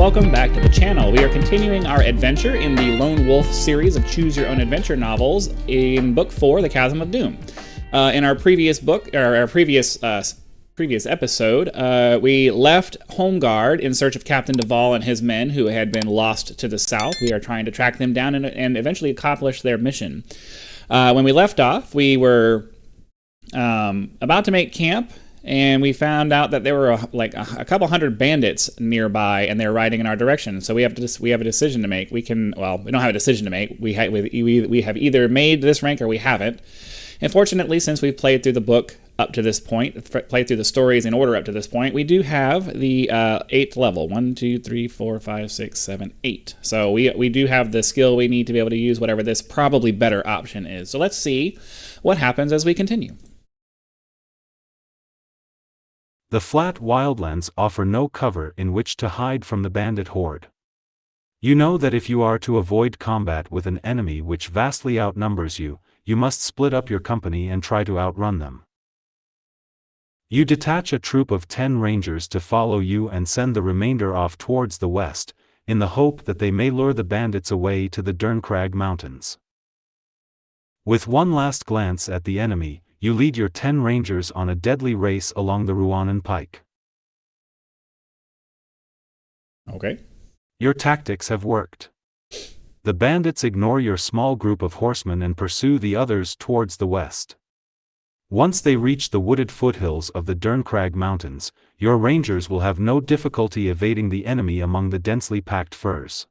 welcome back to the channel. We are continuing our adventure in the Lone Wolf series of Choose Your Own Adventure novels in Book 4, The Chasm of Doom. In our previous book, or our previous episode, we left Homeguard in search of Captain Duvall and his men who had been lost to the south. We are trying to track them down and eventually accomplish their mission. When we left off, we were about to make camp, and we found out that there were a couple hundred bandits nearby, and they're riding in our direction. So we have a decision to make. We don't have a decision to make. We have either made this rank or we haven't. And fortunately, since we've played through the book up to this point, played through the stories in order up to this point, we do have the 8th level. 1, 2, 3, 4, 5, 6, 7, 8. So we do have the skill we need to be able to use whatever this probably better option is. So let's see what happens as we continue. The flat wildlands offer no cover in which to hide from the bandit horde. You know that if you are to avoid combat with an enemy which vastly outnumbers you, you must split up your company and try to outrun them. You detach a troop of 10 rangers to follow you and send the remainder off towards the west, in the hope that they may lure the bandits away to the Derncrag Mountains. With one last glance at the enemy, you lead your 10 rangers on a deadly race along the Ruanan Pike. Okay. Your tactics have worked. The bandits ignore your small group of horsemen and pursue the others towards the west. Once they reach the wooded foothills of the Derncrag Mountains, your rangers will have no difficulty evading the enemy among the densely packed firs.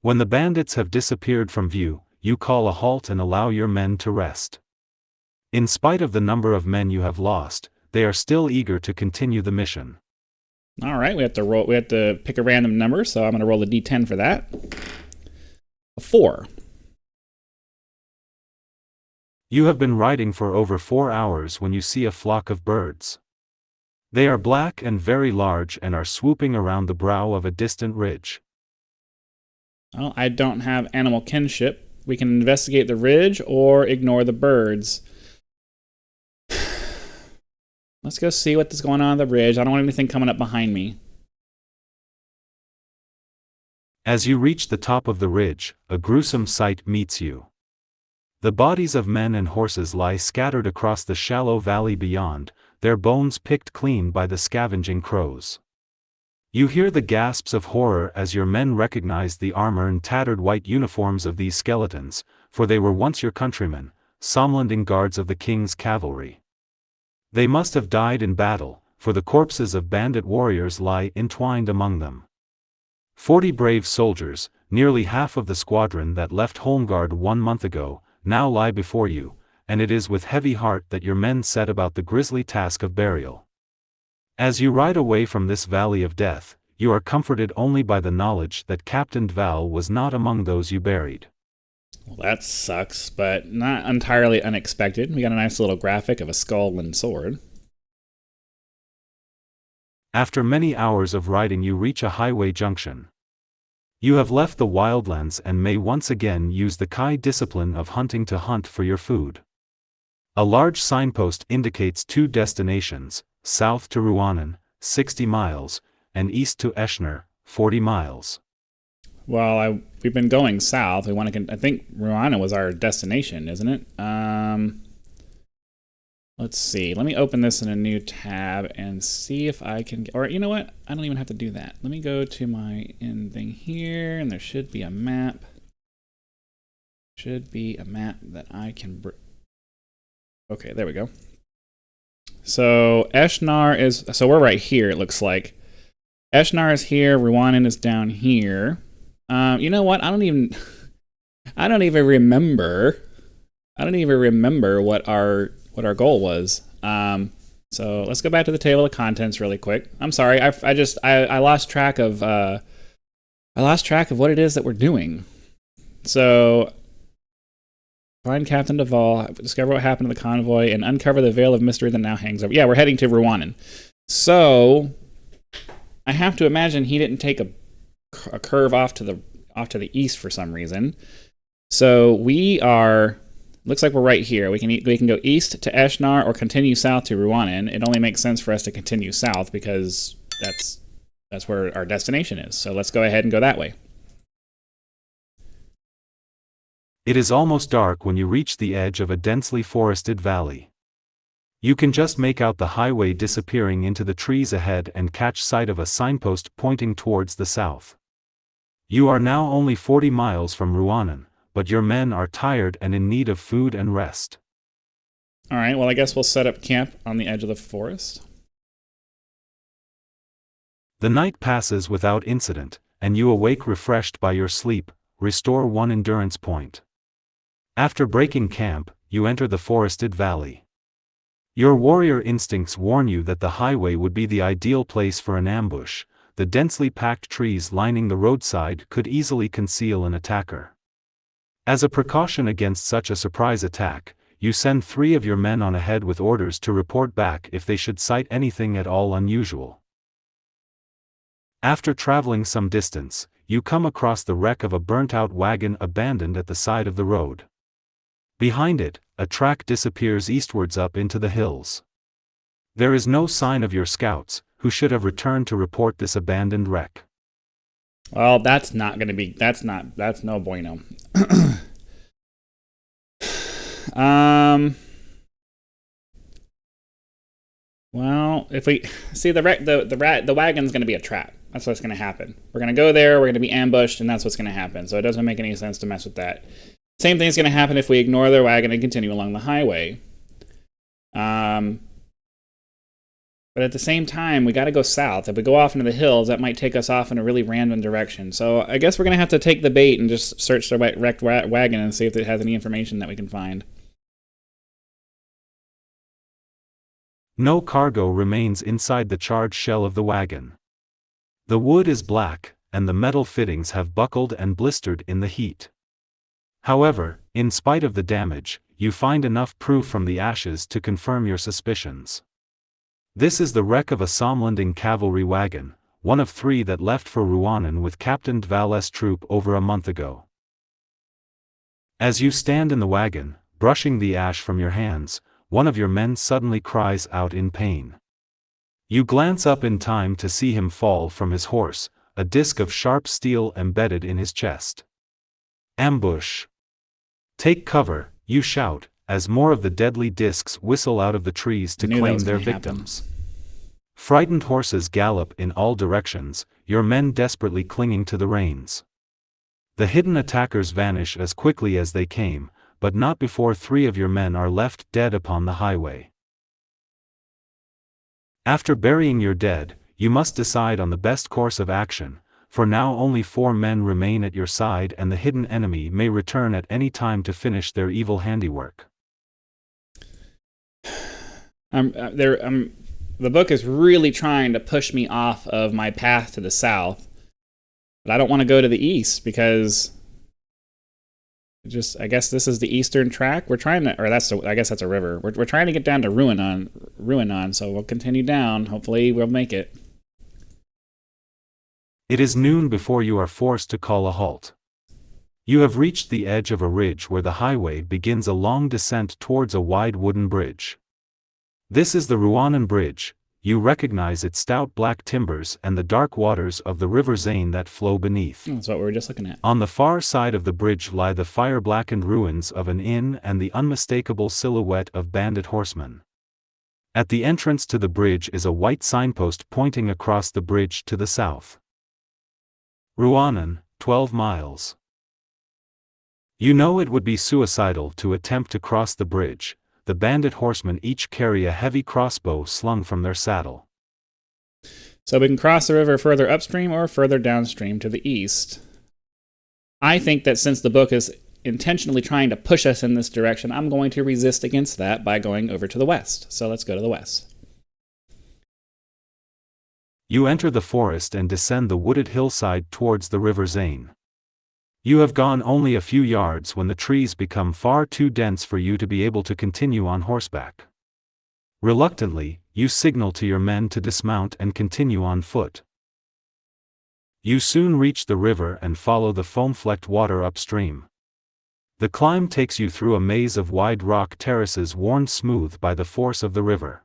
When the bandits have disappeared from view, you call a halt and allow your men to rest. In spite of the number of men you have lost, they are still eager to continue the mission. All right, we have to pick a random number, so I'm going to roll a d10 for that. A 4. You have been riding for over 4 hours when you see a flock of birds. They are black and very large and are swooping around the brow of a distant ridge. Well, I don't have animal kinship. We can investigate the ridge or ignore the birds. Let's go see what's going on the ridge. I don't want anything coming up behind me. As you reach the top of the ridge, a gruesome sight meets you. The bodies of men and horses lie scattered across the shallow valley beyond, their bones picked clean by the scavenging crows. You hear the gasps of horror as your men recognize the armor and tattered white uniforms of these skeletons, for they were once your countrymen, Somlanding guards of the king's cavalry. They must have died in battle, for the corpses of bandit warriors lie entwined among them. 40 brave soldiers, nearly half of the squadron that left Homeguard 1 month ago, now lie before you, and it is with heavy heart that your men set about the grisly task of burial. As you ride away from this valley of death, you are comforted only by the knowledge that Captain Duvall was not among those you buried. Well, that sucks, but not entirely unexpected. We got a nice little graphic of a skull and sword. After many hours of riding, you reach a highway junction. You have left the wildlands and may once again use the Kai discipline of hunting to hunt for your food. A large signpost indicates 2 destinations, south to Ruanan, 60 miles, and east to Eshner, 40 miles. Well, we've been going south. I think Ruanan was our destination, isn't it? Let's see. Let me open this in a new tab and see if I can... Or, you know what? I don't even have to do that. Let me go to my end thing here, and there should be a map. Should be a map that I can... Okay, there we go. So, Eshnar is... So, we're right here, it looks like. Eshnar is here. Ruanan is down here. You know what? I don't even remember what our goal was. So let's go back to the table of contents really quick. I'm sorry. I lost track of what it is that we're doing. So find Captain Duvall, discover what happened to the convoy, and uncover the veil of mystery that now hangs over. Yeah, we're heading to Ruanan. So I have to imagine he didn't take a curve off to the east for some reason. So we are... Looks like we're right here. We can go east to Eshnar or continue south to Ruanan. It only makes sense for us to continue south because that's That's where our destination is. So let's go ahead and go that way. It is almost dark when you reach the edge of a densely forested valley. You can just make out the highway disappearing into the trees ahead and catch sight of a signpost pointing towards the south. You are now only 40 miles from Ruanan, but your men are tired and in need of food and rest. All right, well, I guess we'll set up camp on the edge of the forest. The night passes without incident, and you awake refreshed by your sleep. Restore 1 endurance point. After breaking camp, you enter the forested valley. Your warrior instincts warn you that the highway would be the ideal place for an ambush. The densely packed trees lining the roadside could easily conceal an attacker. As a precaution against such a surprise attack, you send 3 of your men on ahead with orders to report back if they should sight anything at all unusual. After traveling some distance, you come across the wreck of a burnt-out wagon abandoned at the side of the road. Behind it, a track disappears eastwards up into the hills. There is no sign of your scouts, who should have returned to report this abandoned wreck. Well, that's not going to be, that's no bueno. Well, if we see the wagon's going to be a trap. That's what's going to happen. We're going to go there, we're going to be ambushed, and that's what's going to happen. So it doesn't make any sense to mess with that. Same thing's going to happen if we ignore their wagon and continue along the highway. But at the same time, we got to go south. If we go off into the hills, that might take us off in a really random direction. So I guess we're going to have to take the bait and just search the wrecked wagon and see if it has any information that we can find. No cargo remains inside the charred shell of the wagon. The wood is black, and the metal fittings have buckled and blistered in the heat. However, in spite of the damage, you find enough proof from the ashes to confirm your suspicions. This is the wreck of a Somlanding cavalry wagon, one of 3 that left for Ruanan with Captain Dval's troop over a month ago. As you stand in the wagon, brushing the ash from your hands, one of your men suddenly cries out in pain. You glance up in time to see him fall from his horse, a disc of sharp steel embedded in his chest. Ambush! Take cover, you shout, as more of the deadly discs whistle out of the trees to claim their victims. Frightened horses gallop in all directions, your men desperately clinging to the reins. The hidden attackers vanish as quickly as they came, but not before 3 of your men are left dead upon the highway. After burying your dead, you must decide on the best course of action, for now only 4 men remain at your side and the hidden enemy may return at any time to finish their evil handiwork. The book is really trying to push me off of my path to the south, but I don't want to go to the east because I guess this is the eastern track. We're trying to, or I guess that's a river. We're trying to get down to Ruanan, so we'll continue down. Hopefully we'll make it. It is noon before you are forced to call a halt. You have reached the edge of a ridge where the highway begins a long descent towards a wide wooden bridge. This is the Ruanan Bridge. You recognize its stout black timbers and the dark waters of the River Zane that flow beneath. That's what we were just looking at. On the far side of the bridge lie the fire-blackened ruins of an inn and the unmistakable silhouette of bandit horsemen. At the entrance to the bridge is a white signpost pointing across the bridge to the south. Ruanan, 12 miles. You know it would be suicidal to attempt to cross the bridge. The bandit horsemen each carry a heavy crossbow slung from their saddle. So we can cross the river further upstream or further downstream to the east. I think that since the book is intentionally trying to push us in this direction, I'm going to resist against that by going over to the west. So let's go to the west. You enter the forest and descend the wooded hillside towards the River Zane. You have gone only a few yards when the trees become far too dense for you to be able to continue on horseback. Reluctantly, you signal to your men to dismount and continue on foot. You soon reach the river and follow the foam-flecked water upstream. The climb takes you through a maze of wide rock terraces worn smooth by the force of the river.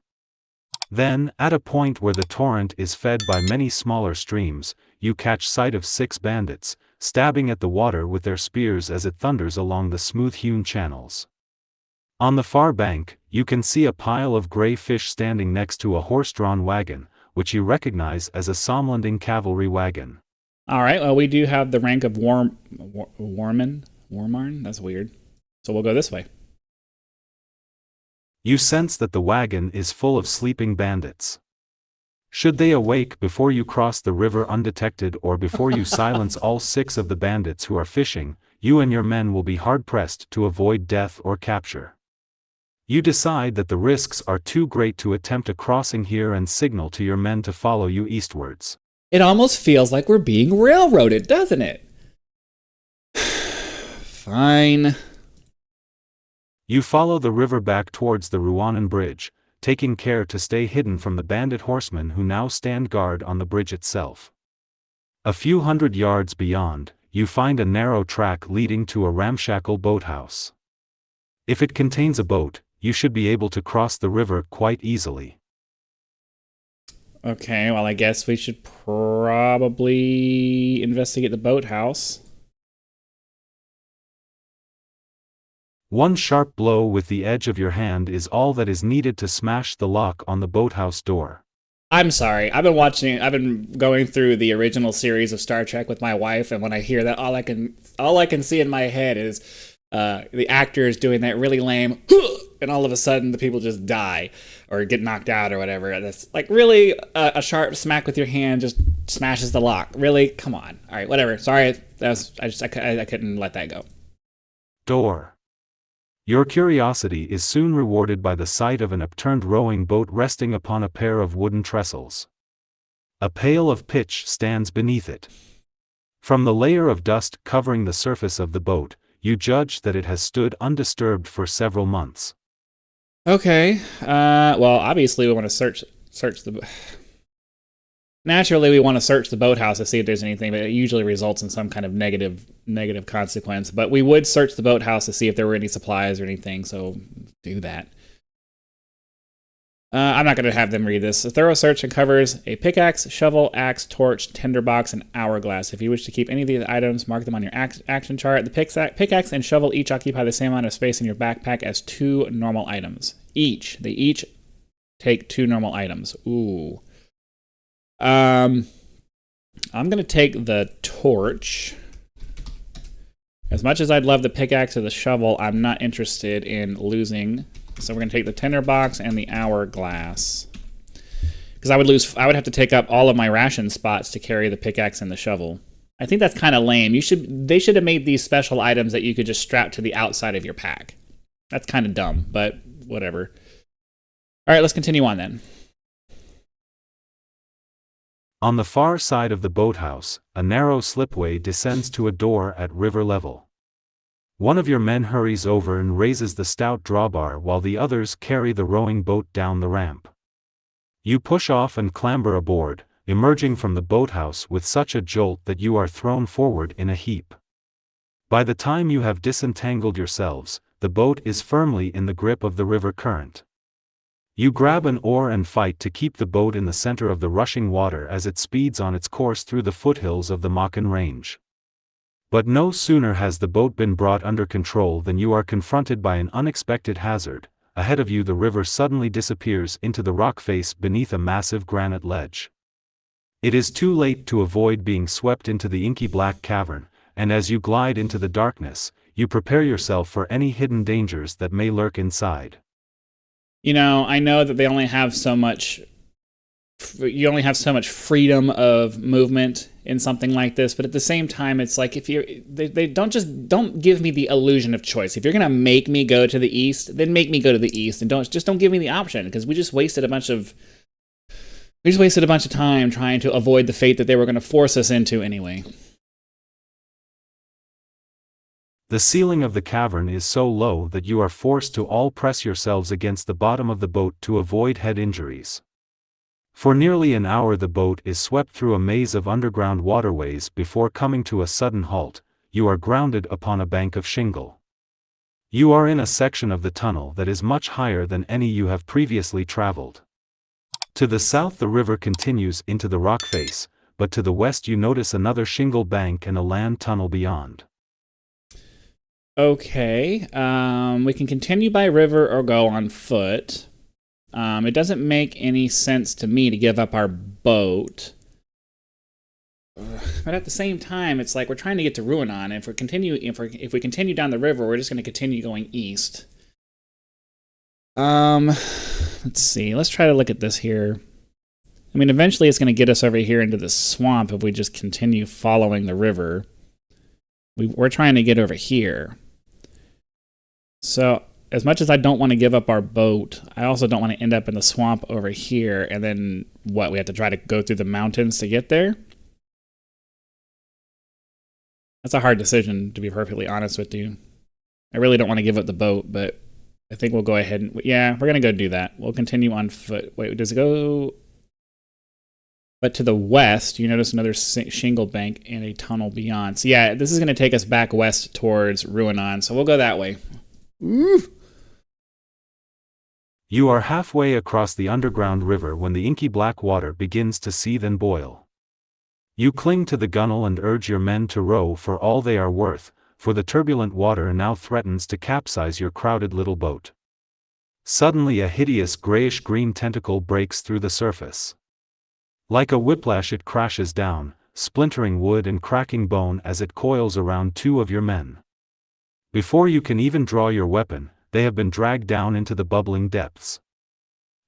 Then, at a point where the torrent is fed by many smaller streams, you catch sight of 6 bandits, stabbing at the water with their spears as it thunders along the smooth-hewn channels. On the far bank, you can see a pile of gray fish standing next to a horse-drawn wagon, which you recognize as a Somlanding cavalry wagon. All right, well, we do have the rank of Warman? Warmarn? That's weird. So we'll go this way. You sense that the wagon is full of sleeping bandits. Should they awake before you cross the river undetected or before you silence all 6 of the bandits who are fishing, you and your men will be hard-pressed to avoid death or capture. You decide that the risks are too great to attempt a crossing here and signal to your men to follow you eastwards. It almost feels like we're being railroaded, doesn't it? Fine. You follow the river back towards the Ruanan Bridge, taking care to stay hidden from the bandit horsemen who now stand guard on the bridge itself. A few hundred yards beyond, you find a narrow track leading to a ramshackle boathouse. If it contains a boat, you should be able to cross the river quite easily. Okay, well, I guess we should probably investigate the boathouse. One sharp blow with the edge of your hand is all that is needed to smash the lock on the boathouse door. I'm sorry. I've been going through the original series of Star Trek with my wife, and when I hear that, all I can see in my head is the actors doing that really lame, and all of a sudden the people just die or get knocked out or whatever. That's like really a sharp smack with your hand just smashes the lock. Really? Come on. All right, whatever. Sorry. I couldn't let that go. Door. Your curiosity is soon rewarded by the sight of an upturned rowing boat resting upon a pair of wooden trestles. A pail of pitch stands beneath it. From the layer of dust covering the surface of the boat, you judge that it has stood undisturbed for several months. Okay. Well, obviously we want to search the... Naturally, we want to search the boathouse to see if there's anything, but it usually results in some kind of negative consequence. But we would search the boathouse to see if there were any supplies or anything, so do that. I'm not going to have them read this. A thorough search uncovers a pickaxe, shovel, axe, torch, tinderbox, and hourglass. If you wish to keep any of these items, mark them on your action chart. The pickaxe and shovel each occupy the same amount of space in your backpack as 2 normal items. They each take 2 normal items. Ooh. I'm going to take the torch. As much as I'd love the pickaxe or the shovel, I'm not interested in losing. So we're going to take the tinderbox and the hourglass. Because I would have to take up all of my ration spots to carry the pickaxe and the shovel. I think that's kind of lame. They should have made these special items that you could just strap to the outside of your pack. That's kind of dumb, but whatever. All right, let's continue on then. On the far side of the boathouse, a narrow slipway descends to a door at river level. One of your men hurries over and raises the stout drawbar while the others carry the rowing boat down the ramp. You push off and clamber aboard, emerging from the boathouse with such a jolt that you are thrown forward in a heap. By the time you have disentangled yourselves, the boat is firmly in the grip of the river current. You grab an oar and fight to keep the boat in the center of the rushing water as it speeds on its course through the foothills of the Makan Range. But no sooner has the boat been brought under control than you are confronted by an unexpected hazard. Ahead of you the river suddenly disappears into the rock face beneath a massive granite ledge. It is too late to avoid being swept into the inky black cavern, and as you glide into the darkness, you prepare yourself for any hidden dangers that may lurk inside. You know, I know that you only have so much freedom of movement in something like this, but at the same time, it's like they don't give me the illusion of choice. If you're gonna make me go to the east, then make me go to the east, and don't give me the option, because we just wasted a bunch of time trying to avoid the fate that they were going to force us into anyway. The ceiling of the cavern is so low that you are forced to all press yourselves against the bottom of the boat to avoid head injuries. For nearly an hour the boat is swept through a maze of underground waterways before coming to a sudden halt. You are grounded upon a bank of shingle. You are in a section of the tunnel that is much higher than any you have previously traveled. To the south the river continues into the rock face, but to the west you notice another shingle bank and a land tunnel beyond. Okay, we can continue by river or go on foot. It doesn't make any sense to me to give up our boat. But at the same time, it's like we're trying to get to Ruinon. If we continue down the river, we're just going to continue going east. Let's see. Let's try to look at this here. I mean, eventually it's going to get us over here into the swamp if we just continue following the river. We're trying to get over here. So, as much as I don't want to give up our boat, I also don't want to end up in the swamp over here, and then, what, we have to try to go through the mountains to get there? That's a hard decision, to be perfectly honest with you. I really don't want to give up the boat, but I think we'll go ahead and... Yeah, we're going to go do that. We'll continue on foot. Wait, does it go... But to the west, you notice another shingle bank and a tunnel beyond. So yeah, this is going to take us back west towards Ruinon, so we'll go that way. Ooh. You are halfway across the underground river when the inky black water begins to seethe and boil. You cling to the gunwale and urge your men to row for all they are worth, for the turbulent water now threatens to capsize your crowded little boat. Suddenly a hideous grayish-green tentacle breaks through the surface. Like a whiplash it crashes down, splintering wood and cracking bone as it coils around two of your men. Before you can even draw your weapon, they have been dragged down into the bubbling depths.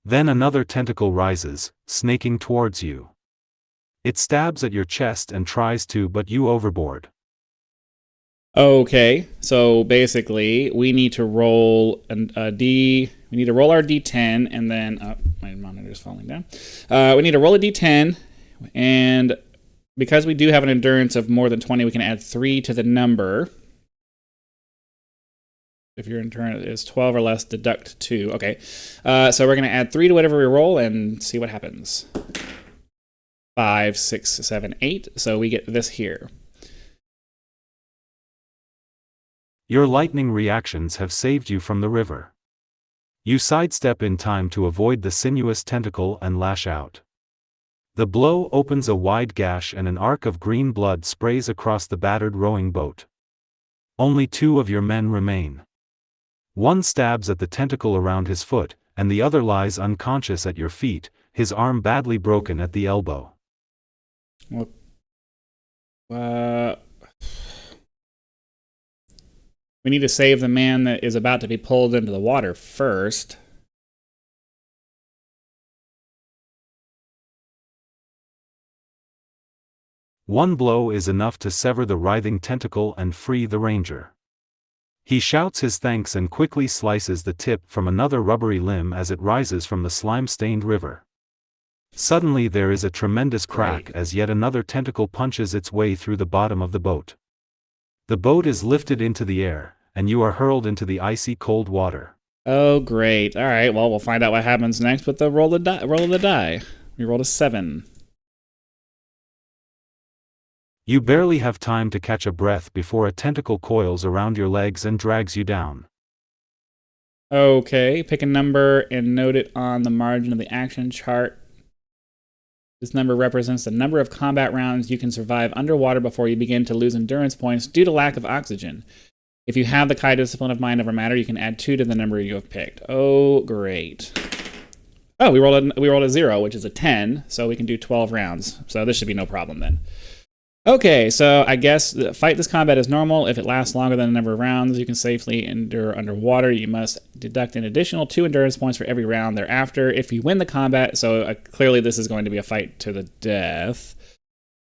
Then another tentacle rises, snaking towards you. It stabs at your chest and tries to butt you overboard. Okay, so basically, we need to roll a D. We need to roll our D10, and then my monitor's falling down. We need to roll a D10, and because we do have an endurance of more than 20, we can add 3 to the number. If your endurance is 12 or less, deduct 2. Okay, so we're going to add 3 to whatever we roll and see what happens. 5, 6, 7, 8. So we get this here. Your lightning reactions have saved you from the river. You sidestep in time to avoid the sinuous tentacle and lash out. The blow opens a wide gash and an arc of green blood sprays across the battered rowing boat. Only 2 of your men remain. One stabs at the tentacle around his foot, and the other lies unconscious at your feet, his arm badly broken at the elbow. We need to save the man that is about to be pulled into the water first. One blow is enough to sever the writhing tentacle and free the ranger. He shouts his thanks and quickly slices the tip from another rubbery limb as it rises from the slime-stained river. Suddenly there is a tremendous crack as yet another tentacle punches its way through the bottom of the boat. The boat is lifted into the air, and you are hurled into the icy cold water. Oh, great. All right, well, we'll find out what happens next with the roll of the die. We rolled a 7. You barely have time to catch a breath before a tentacle coils around your legs and drags you down. Okay, pick a number and note it on the margin of the action chart. This number represents the number of combat rounds you can survive underwater before you begin to lose endurance points due to lack of oxygen. If you have the kind of discipline of mind over matter, you can add 2 to the number you have picked. Oh, great. Oh, we rolled a 0, which is a 10, so we can do 12 rounds. So this should be no problem then. Okay, so I guess fight this combat is normal. If it lasts longer than the number of rounds you can safely endure underwater, you must deduct an additional 2 endurance points for every round thereafter. If you win the combat, so clearly this is going to be a fight to the death.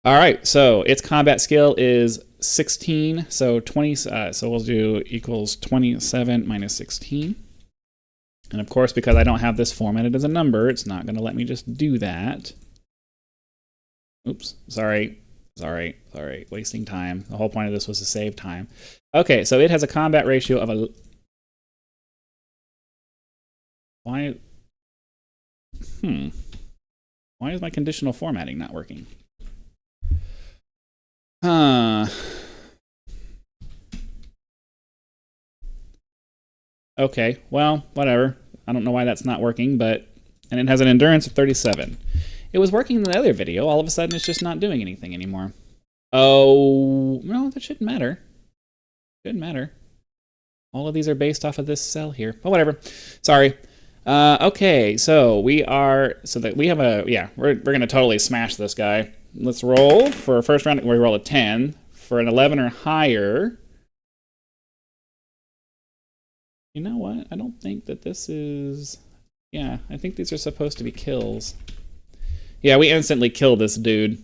All right, so its combat skill is 16, so 20. So we'll do equals 27 minus 16. And of course, because I don't have this formatted as a number, it's not going to let me just do that. Oops, sorry, wasting time. The whole point of this was to save time. Okay, so it has a combat ratio of a... Why is my conditional formatting not working? Okay, well, whatever. I don't know why that's not working, but And it has an endurance of 37. It was working in the other video. All of a sudden, it's just not doing anything anymore. Oh, no, that shouldn't matter. Shouldn't matter. All of these are based off of this cell here. But whatever. Sorry. Okay, so we have a, yeah, we're going to totally smash this guy. Let's roll for a first round. We roll a 10. For an 11 or higher. You know what? I don't think that this is... Yeah, I think these are supposed to be kills. Yeah, we instantly kill this dude.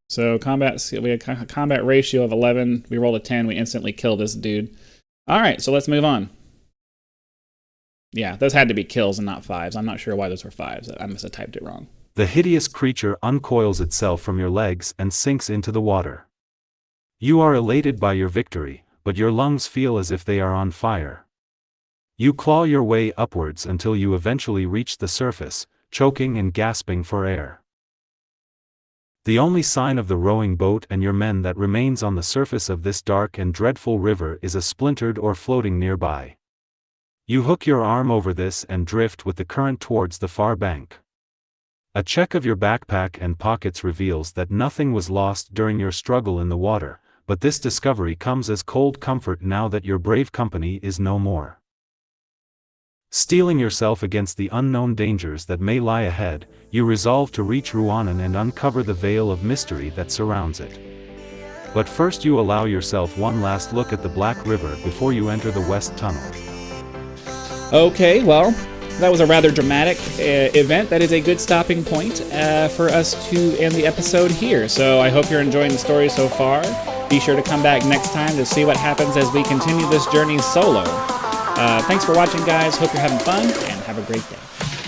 So we had a combat ratio of 11. We rolled a 10. We instantly kill this dude. All right, so let's move on. Yeah, those had to be kills and not 5s. I'm not sure why those were 5s. I must have typed it wrong. The hideous creature uncoils itself from your legs and sinks into the water. You are elated by your victory, but your lungs feel as if they are on fire. You claw your way upwards until you eventually reach the surface, choking and gasping for air. The only sign of the rowing boat and your men that remains on the surface of this dark and dreadful river is a splintered or floating nearby. You hook your arm over this and drift with the current towards the far bank. A check of your backpack and pockets reveals that nothing was lost during your struggle in the water, but this discovery comes as cold comfort now that your brave company is no more. Steeling yourself against the unknown dangers that may lie ahead, you resolve to reach Ruanan and uncover the veil of mystery that surrounds it. But first you allow yourself one last look at the Black River before you enter the West Tunnel. Okay, well, that was a rather dramatic event. That is a good stopping point for us to end the episode here. So I hope you're enjoying the story so far. Be sure to come back next time to see what happens as we continue this journey solo. Thanks for watching, guys. Hope you're having fun, and have a great day.